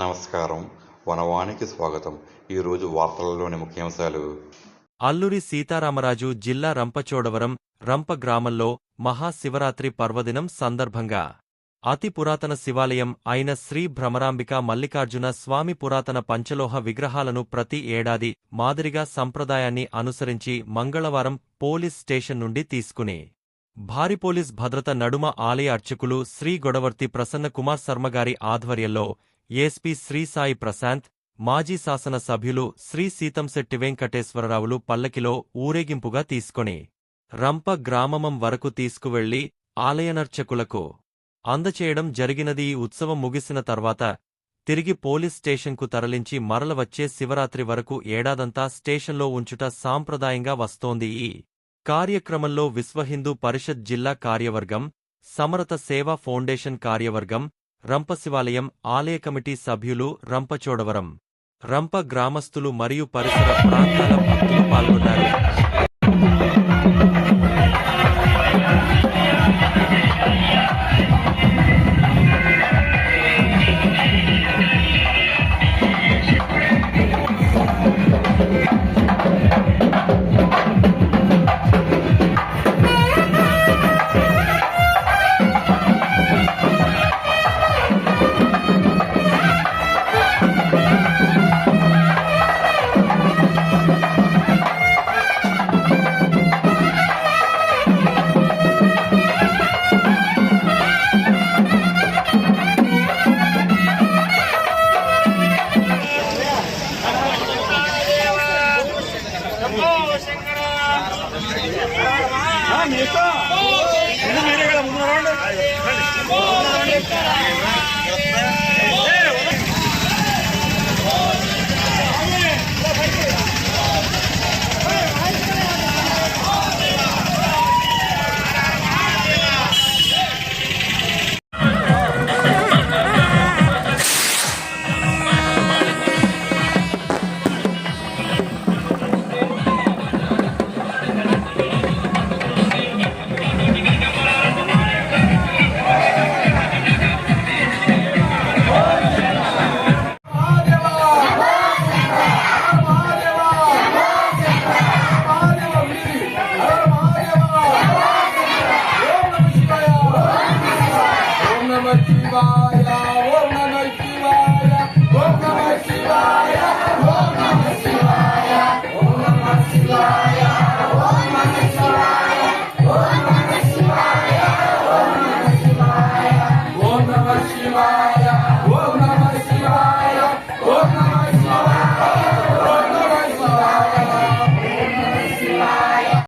నమస్కారం. వనవానికి స్వాగతం. ఈరోజు వార్తలలోని ముఖ్యాంశాలు. అల్లూరి సీతారామరాజు జిల్లా రంపచోడవరం రంప గ్రామంలో మహాశివరాత్రి పర్వదినం సందర్భంగా అతి పురాతన శివాలయం అయిన శ్రీ భ్రమరాంబిక మల్లికార్జున స్వామి పురాతన పంచలోహ విగ్రహాలను ప్రతి ఏడాది మాదిరిగా సంప్రదాయాన్ని అనుసరించి మంగళవారం పోలీస్ స్టేషన్ నుండి తీసుకుని భారీ పోలీస్ భద్రత నడుమ ఆలయ అర్చకులు శ్రీ గొడవర్తి ప్రసన్న కుమార్ శర్మగారి ఆధ్వర్యంలో ఏఎస్పీ శ్రీ సాయి ప్రశాంత్, మాజీ శాసన సభ్యులు శ్రీ సీతంశెట్టి వెంకటేశ్వరరావులు పల్లకిలో ఊరేగింపుగా తీసుకొని రంప గ్రామమం వరకు తీసుకువెళ్లి ఆలయనర్చకులకు అందచేయడం జరిగినది. ఈ ఉత్సవం ముగిసిన తర్వాత తిరిగి పోలీస్ స్టేషన్కు తరలించి మరల వచ్చే శివరాత్రి వరకు ఏడాదంతా స్టేషన్లో ఉంచుట సాంప్రదాయంగా వస్తోంది. ఈ కార్యక్రమంలో విశ్వహిందూ పరిషత్ జిల్లా కార్యవర్గం, సమరత సేవా ఫౌండేషన్ కార్యవర్గం, రంప శివాలయం ఆలయ కమిటీ సభ్యులు, రంపచోడవరం రంప గ్రామస్తులు మరియు పరిసర ప్రాంతాల భక్తులు పాల్గొన్నారు.